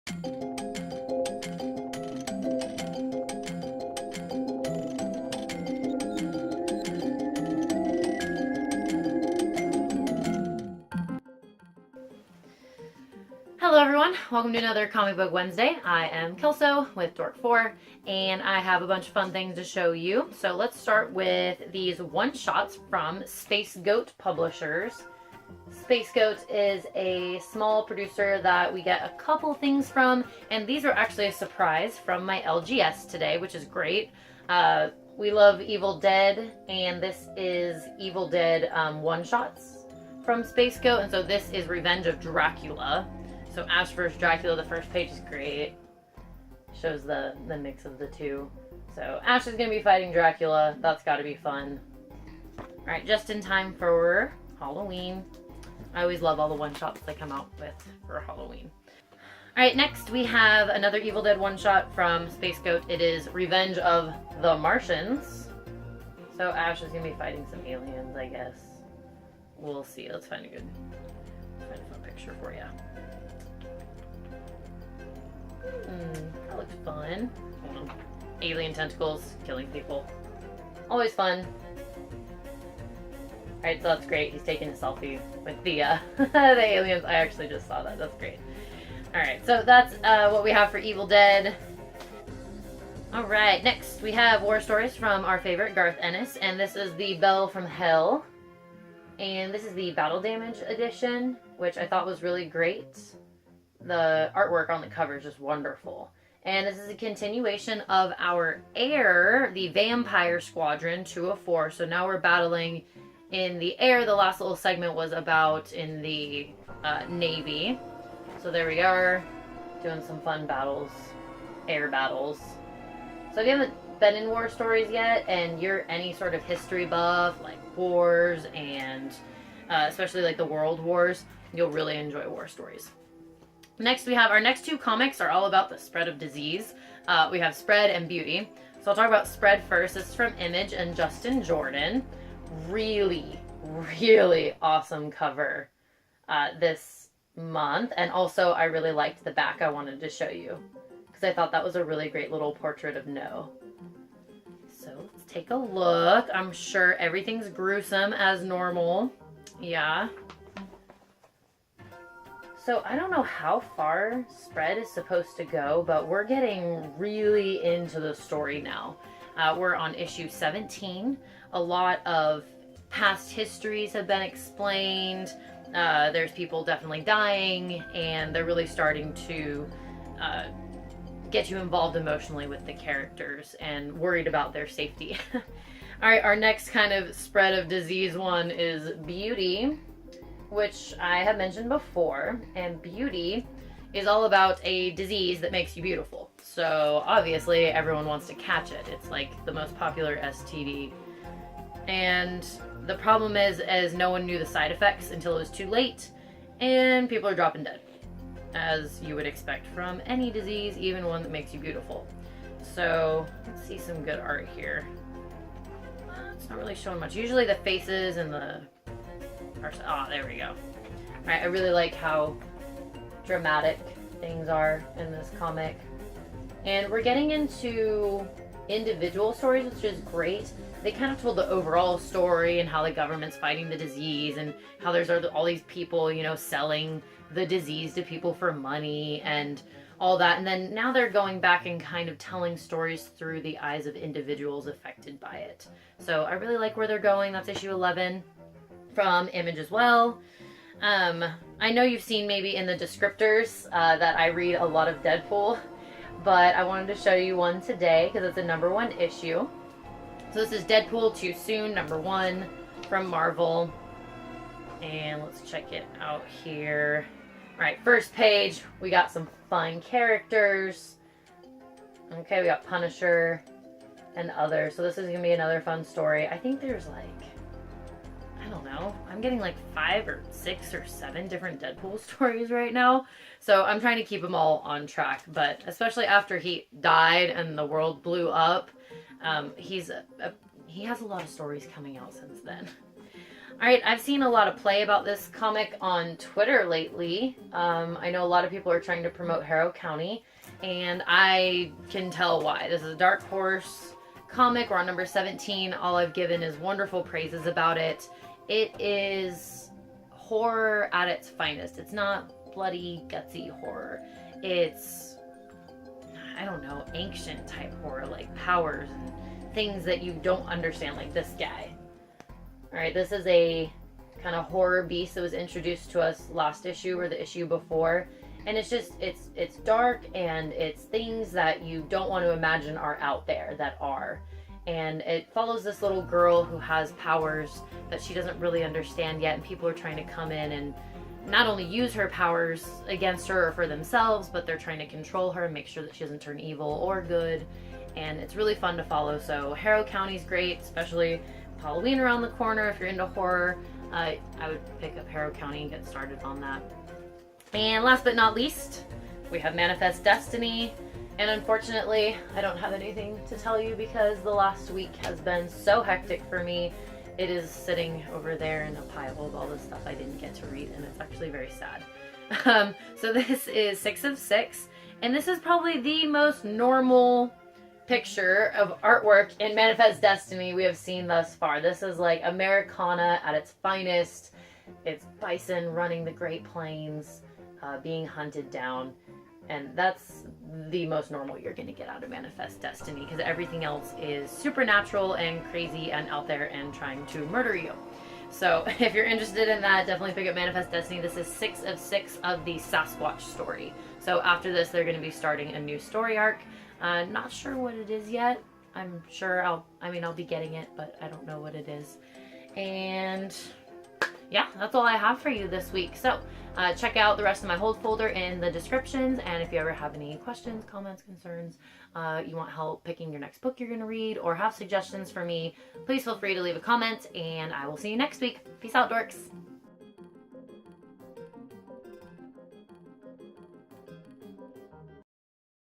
Hello everyone, welcome to another Comic Book Wednesday. I am Kelso with Dork4, and I have a bunch of fun things to show you. So let's start with these one-shots from Space Goat Publishers. Space Goat is a small producer that we get a couple things from, and these are actually a surprise from my LGS today, which is great. We love Evil Dead, and this is Evil Dead one-shots from Space Goat, and so this is Revenge of Dracula. So Ash vs. Dracula, the first page is great. Shows the mix of the two. So Ash is going to be fighting Dracula. That's got to be fun. Alright, just in time for Halloween. I always love all the one-shots they come out with for Halloween. Alright, next we have another Evil Dead one-shot from Space Goat. It is Revenge of the Martians. So Ash is going to be fighting some aliens, I guess. We'll see. Let's find a fun picture for you. That looks fun. Alien tentacles killing people. Always fun. Alright, so that's great. He's taking a selfie with the the aliens. I actually just saw that. That's great. Alright, so that's what we have for Evil Dead. Alright, next we have War Stories from our favorite Garth Ennis, and this is the Bell from Hell. And this is the Battle Damage edition, which I thought was really great. The artwork on the cover is just wonderful. And this is a continuation of our air, the Vampire Squadron 204. So now we're battling in the air. The last little segment was about in the Navy. So there we are, doing some fun battles, air battles. So if you haven't been in War Stories yet, and you're any sort of history buff, like wars and especially like the World Wars, you'll really enjoy War Stories. Next, we have our next two comics are all about the spread of disease. We have Spread and Beauty. So I'll talk about Spread first. This is from Image and Justin Jordan. Really, really awesome cover this month. And also, I really liked the back I wanted to show you, because I thought that was a really great little portrait of No. So let's take a look. I'm sure everything's gruesome as normal. Yeah. So I don't know how far Spread is supposed to go, but we're getting really into the story now. We're on issue 17. A lot of past histories have been explained. There's people definitely dying, and they're really starting to get you involved emotionally with the characters and worried about their safety. Alright, our next kind of spread of disease one is Beauty, which I have mentioned before, and Beauty is all about a disease that makes you beautiful. So obviously everyone wants to catch it. It's like the most popular STD. And the problem is no one knew the side effects until it was too late, and people are dropping dead, as you would expect from any disease, even one that makes you beautiful. So let's see some good art here. It's not really showing much. Usually the faces and the... Oh, there we go. Alright, I really like how dramatic things are in this comic. And we're getting into individual stories, which is great. They kind of told the overall story and how the government's fighting the disease and how there's all these people, you know, selling the disease to people for money and all that. And then now they're going back and kind of telling stories through the eyes of individuals affected by it. So I really like where they're going. That's issue 11 from Image as well. I know you've seen maybe in the descriptors that I read a lot of Deadpool, but I wanted to show you one today because it's a #1 issue. So this is Deadpool Too Soon, #1 from Marvel. And let's check it out here. Alright, first page, we got some fun characters. Okay, we got Punisher and others. So this is going to be another fun story. I think there's like, I don't know, I'm getting like 5 or 6 or 7 different Deadpool stories right now. So I'm trying to keep them all on track. But especially after he died and the world blew up, he has a lot of stories coming out since then. All right, I've seen a lot of play about this comic on Twitter lately. I know a lot of people are trying to promote Harrow County, and I can tell why. This is a Dark Horse comic. We're on number 17. All I've given is wonderful praises about it. It is horror at its finest. It's not bloody, gutsy horror. It's, I don't know, ancient type horror, like powers and things that you don't understand, like this guy. Alright, this is a kind of horror beast that was introduced to us last issue or the issue before. And it's just, it's dark, and it's things that you don't want to imagine are out there that are. And it follows this little girl who has powers that she doesn't really understand yet, and people are trying to come in and not only use her powers against her or for themselves, but they're trying to control her and make sure that she doesn't turn evil or good. And it's really fun to follow. So Harrow County's great, especially Halloween around the corner. If you're into horror, I would pick up Harrow County and get started on that. And last but not least, we have Manifest Destiny. And unfortunately, I don't have anything to tell you because the last week has been so hectic for me. It is sitting over there in a pile of all the stuff I didn't get to read, and it's actually very sad. So this is 6 of 6, and this is probably the most normal picture of artwork in Manifest Destiny we have seen thus far. This is like Americana at its finest. It's bison running the Great Plains, being hunted down, and that's the most normal you're going to get out of Manifest Destiny, because everything else is supernatural and crazy and out there and trying to murder you. So if you're interested in that, definitely pick up Manifest Destiny. This is 6 of 6 of the Sasquatch story. So after this, they're going to be starting a new story arc. Not sure what it is yet. I'm sure I'll be getting it, but I don't know what it is. And yeah, that's all I have for you this week. So check out the rest of my hold folder in the descriptions. And if you ever have any questions, comments, concerns, you want help picking your next book you're going to read, or have suggestions for me, please feel free to leave a comment, and I will see you next week. Peace out, dorks.